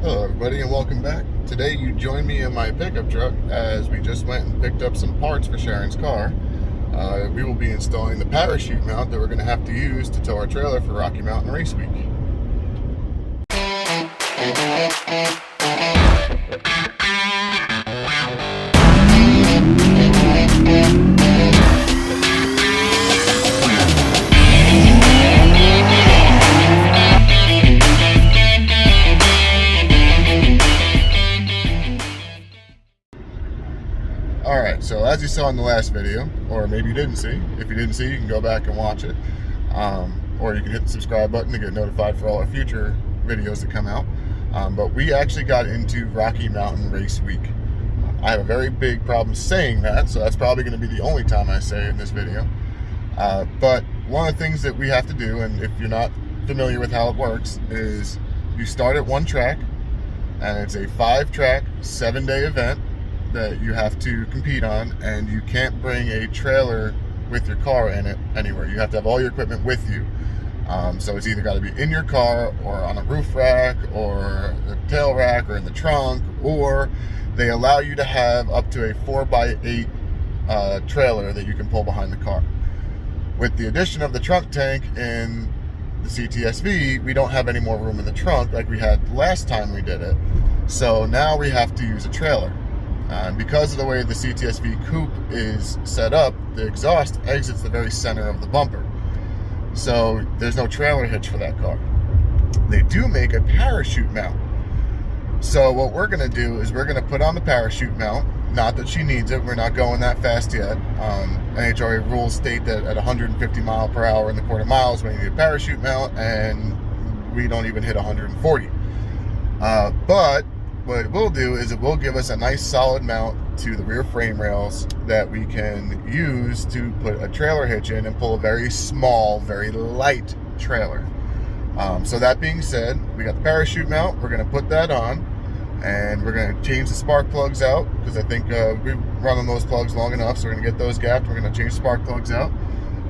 Hello everybody and welcome back. Today you join me in my pickup truck as we just went and picked up some parts for Sharon's car. We will be installing the parachute mount that we're going to have to use to tow our trailer for Rocky Mountain Race Week. Alright, so as you saw in the last video, or maybe you didn't see, if you didn't see you can go back and watch it, or you can hit the subscribe button to get notified for all our future videos that come out. But we actually got into Rocky Mountain Race Week. I have a very big problem saying that, so that's probably going to be the only time I say it in this video. But one of the things that we have to do, and if you're not familiar with how it works, is you start at one track, and it's a 5-track, 7-day event that you have to compete on, and you can't bring a trailer with your car in it anywhere. You have to have all your equipment with you. So it's either got to be in your car or on a roof rack or a tail rack or in the trunk, or they allow you to have up to a 4x8 trailer that you can pull behind the car. With the addition of the trunk tank in the CTS-V, we don't have any more room in the trunk like we had last time we did it. So now we have to use a trailer. Because of the way the CTS-V Coupe is set up, the exhaust exits the very center of the bumper. So there's no trailer hitch for that car. They do make a parachute mount. So what we're going to do is we're going to put on the parachute mount. Not that she needs it. We're not going that fast yet. NHRA rules state that at 150 mile per hour in the quarter miles we need a parachute mount, and we don't even hit 140. But what it will do is it will give us a nice solid mount to the rear frame rails that we can use to put a trailer hitch in and pull a very small, very light trailer. So that being said, we got the parachute mount. We're going to put that on, and we're going to change the spark plugs out, because I think we've run on those plugs long enough, so we're going to get those gapped. We're going to change the spark plugs out,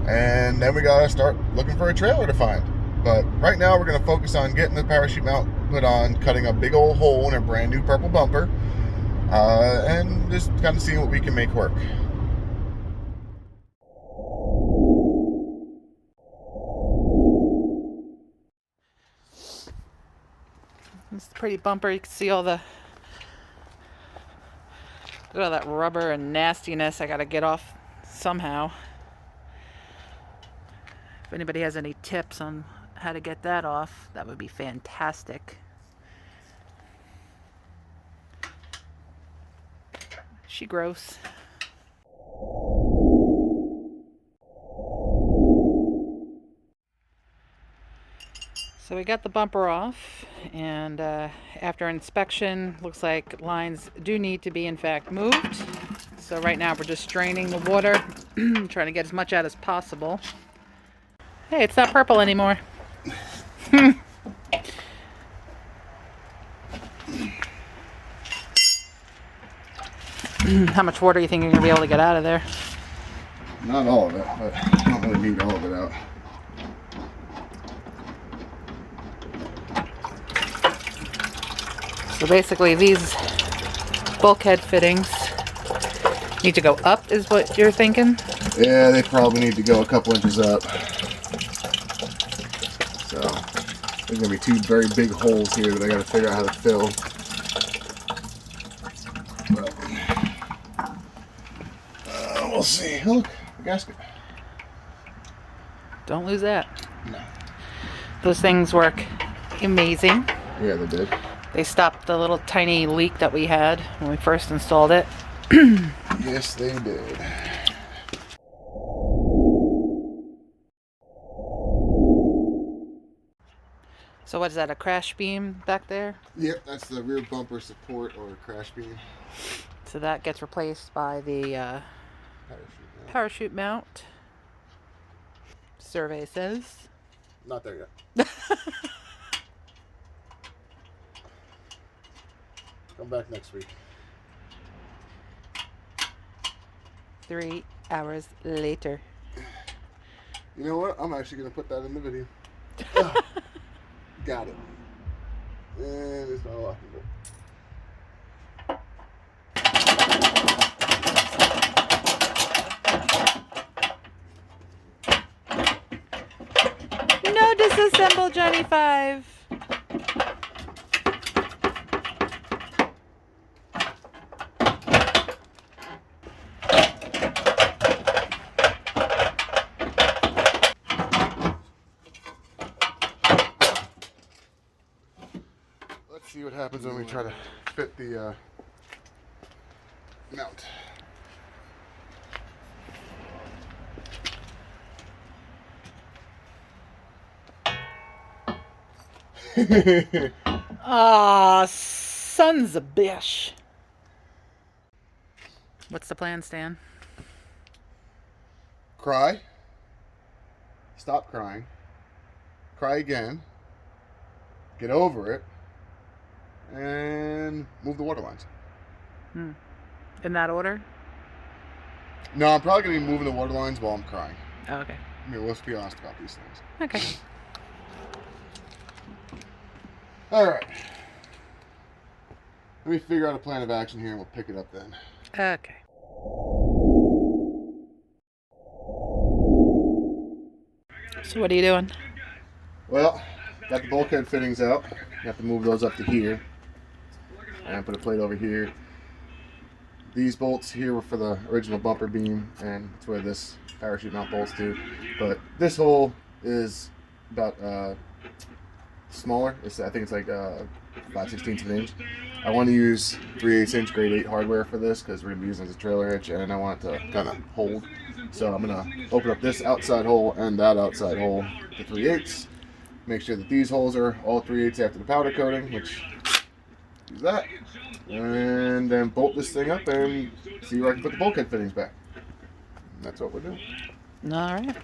and then we got to start looking for a trailer to find. But right now we're going to focus on getting the parachute mount put on, cutting a big old hole in a brand new purple bumper, and just kind of seeing what we can make work. It's a pretty bumper. You can see all the look at all that rubber and nastiness I gotta get off somehow. If anybody has any tips on how to get that off, that would be fantastic. She gross. So we got the bumper off, and after inspection, looks like lines do need to be in fact moved. So right now we're just draining the water, trying to get as much out as possible. Hey, it's not purple anymore. How much water do you think you're going to be able to get out of there? Not all of it, but I don't really need all of it out. So basically these bulkhead fittings need to go up, is what you're thinking? Yeah, they probably need to go a couple inches up. So there's going to be two very big holes here that I got to figure out how to fill. But we'll see. Look, the gasket. Don't lose that. No. Those things work amazing. Yeah, they did. They stopped the little tiny leak that we had when we first installed it. Yes, they did. So what is that, a crash beam back there? Yep, that's the rear bumper support or crash beam. So that gets replaced by the parachute mount. Survey says. Not there yet. Come back next week. 3 hours later. You know what? I'm actually going to put that in the video. Got it. And it's not a locking bolt. No disassemble, Johnny 5. Let's see what happens when we try to fit the mount. Aw, sons of bish. What's the plan, Stan? Cry. Stop crying. Cry again. Get over it. And move the water lines. In that order? No, I'm probably going to be moving the water lines while I'm crying. Oh, okay. I mean, let's be honest about these things. Okay. Alright. Let me figure out a plan of action here and we'll pick it up then. Okay. So what are you doing? Well, got the bulkhead fittings out. You have to move those up to here. And put a plate over here. These bolts here were for the original bumper beam, and it's where this parachute mount bolts to. But this hole is about smaller. I think it's like 5/16 of an inch. I want to use 3/8 inch grade 8 hardware for this because we're going to be using it as a trailer hitch, and I want it to kind of hold. So I'm going to open up this outside hole and that outside hole to 3/8. Make sure that these holes are all 3/8 after the powder coating, which use that. And then bolt this thing up and see where I can put the bulkhead fittings back. And that's what we're doing. All right.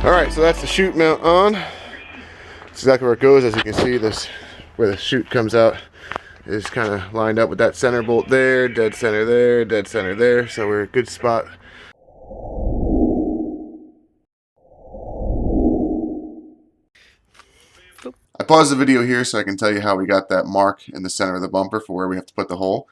Alright, so that's the chute mount on. That's exactly where it goes. As you can see, this where the chute comes out is kind of lined up with that center bolt there, dead center there, dead center there. So we're a good spot. I paused the video here so I can tell you how we got that mark in the center of the bumper for where we have to put the hole.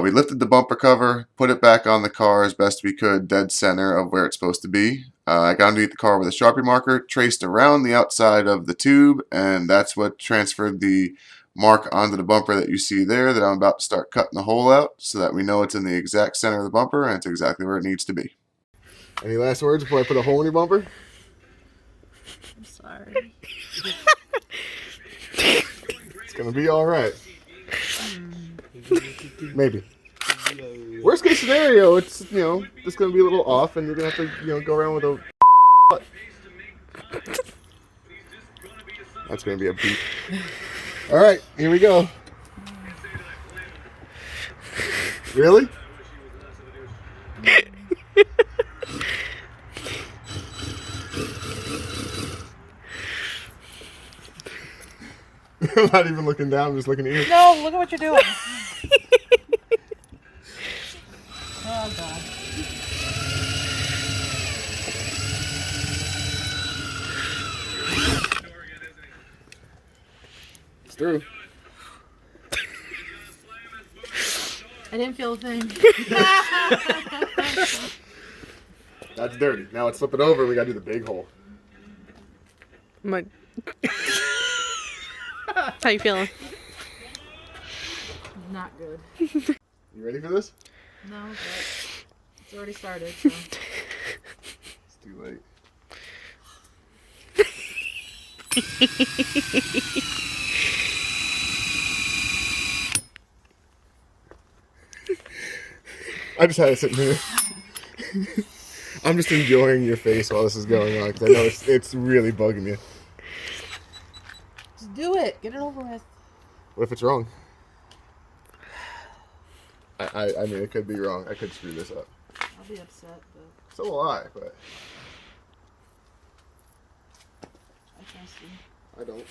We lifted the bumper cover, put it back on the car as best we could, dead center of where it's supposed to be. I got underneath the car with a Sharpie marker, traced around the outside of the tube, and that's what transferred the mark onto the bumper that you see there that I'm about to start cutting the hole out so that we know it's in the exact center of the bumper and it's exactly where it needs to be. Any last words before I put a hole in your bumper? I'm sorry. It's gonna be all right. Maybe. Worst case scenario, it's it's gonna be a little off, and you're gonna have to go around with a. That's gonna be a beat. All right, here we go. Really? I'm not even looking down, I'm just looking at you. No, look at what you're doing. Oh, God. It's through. I didn't feel a thing. That's dirty. Now let's flip it over and we gotta do the big hole. How you feeling? Not good. You ready for this? No, but it's already started, so. It's too late. I just had it sitting here. I'm just enjoying your face while this is going on because I know it's really bugging you. Just do it. Get it over with. What if it's wrong? I mean, it could be wrong. I could screw this up. I'll be upset, but So will I, but I trust you. I don't.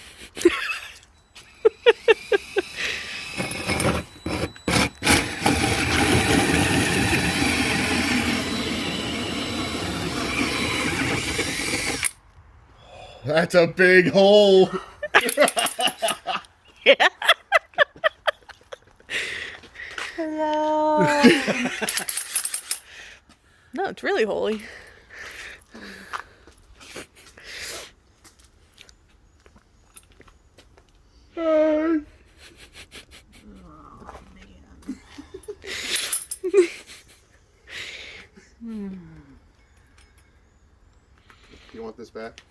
That's a big hole. Yeah. Hello. No, it's really holy. Oh, man. You want this back?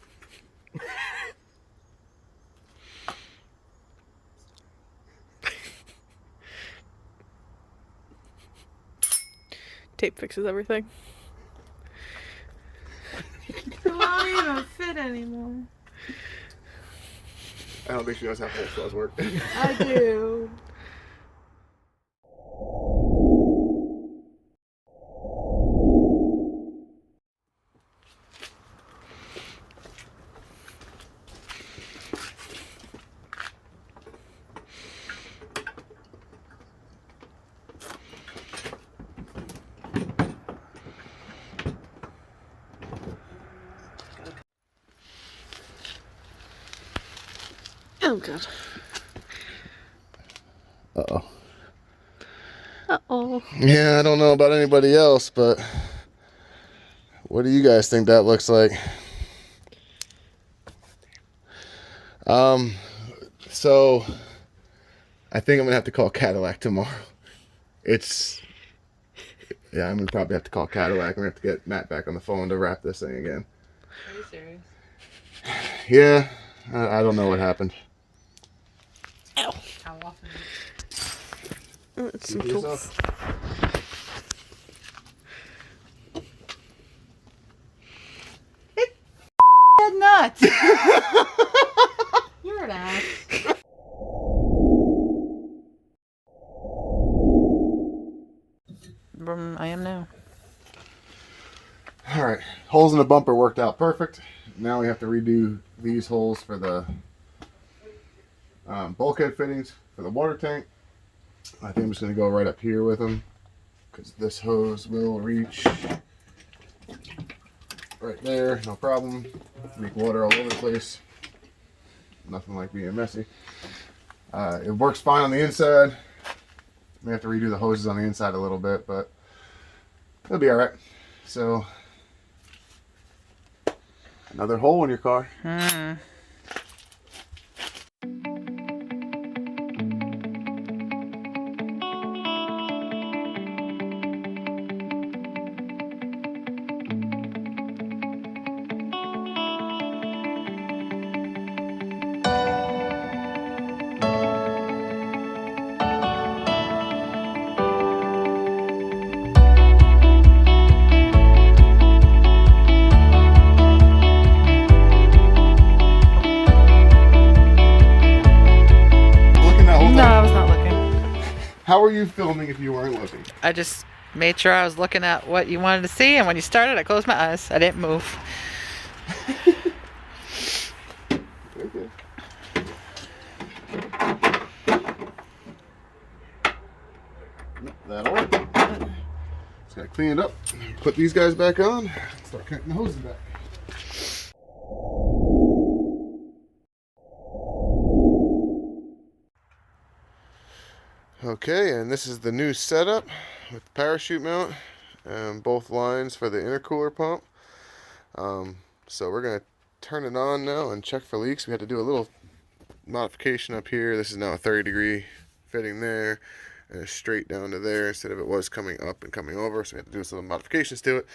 Tape fixes everything. It won't even fit anymore. I don't think she knows how hole saws work. I do. Oh, God. Uh-oh. Uh-oh. Yeah, I don't know about anybody else, but what do you guys think that looks like? So I think I'm gonna have to call Cadillac tomorrow. Yeah, I'm gonna probably have to call Cadillac. I'm gonna have to get Matt back on the phone to wrap this thing again. Are you serious? Yeah, I don't know what happened. Ow. How often? Oh, it's some See tools. yourself? Dead nuts. You're an ass. I am now. All right, holes in the bumper worked out perfect. Now we have to redo these holes for the bulkhead fittings for the water tank. I think I'm just going to go right up here with them because this hose will reach right there, no problem. Leak water all over the place. Nothing like being messy. It works fine on the inside. We have to redo the hoses on the inside a little bit, but it'll be all right. So, another hole in your car. How are you filming if you weren't looking? I just made sure I was looking at what you wanted to see, and when you started, I closed my eyes. I didn't move. Okay. That'll work. Just gotta clean it up. Put these guys back on. Start cutting the hoses back. Okay, and this is the new setup with the parachute mount and both lines for the intercooler pump. So we're going to turn it on now and check for leaks. We had to do a little modification up here. This is now a 30-degree fitting there and straight down to there instead of it was coming up and coming over. So we had to do some modifications to it.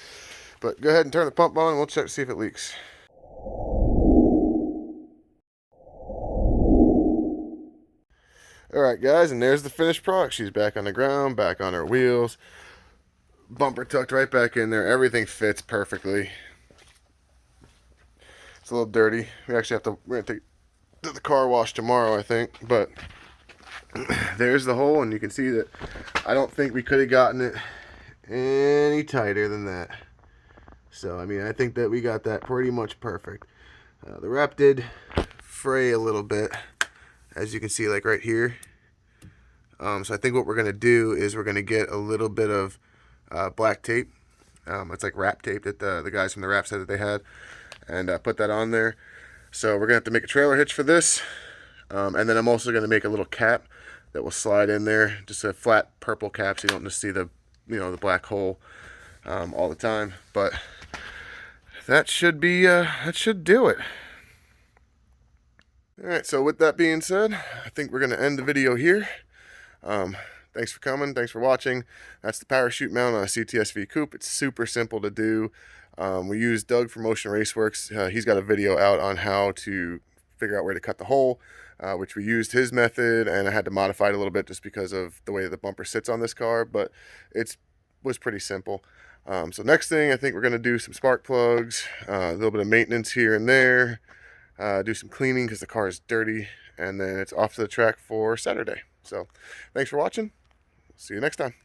But go ahead and turn the pump on and we'll check to see if it leaks. Alright guys, and there's the finished product. She's back on the ground, back on her wheels. Bumper tucked right back in there. Everything fits perfectly. It's a little dirty. We're going to take to the car wash tomorrow, I think. But there's the hole, and you can see that I don't think we could have gotten it any tighter than that. So, I mean, I think that we got that pretty much perfect. The wrap did fray a little bit, as you can see, like right here. So I think what we're going to do is we're going to get a little bit of black tape. It's like wrap tape that the guys from the wrap said that they had, and put that on there. So we're going to have to make a trailer hitch for this. And then I'm also going to make a little cap that will slide in there, just a flat purple cap so you don't just see the, the black hole all the time. But that should do it. Alright, so with that being said, I think we're going to end the video here. Thanks for coming. Thanks for watching. That's the parachute mount on a CTS-V Coupe. It's super simple to do. We used Doug from Motion Raceworks. He's got a video out on how to figure out where to cut the hole, which we used his method, and I had to modify it a little bit just because of the way the bumper sits on this car, but it was pretty simple. So next thing, I think we're going to do some spark plugs, a little bit of maintenance here and there, do some cleaning because the car is dirty, and then it's off to the track for Saturday. So thanks for watching. See you next time.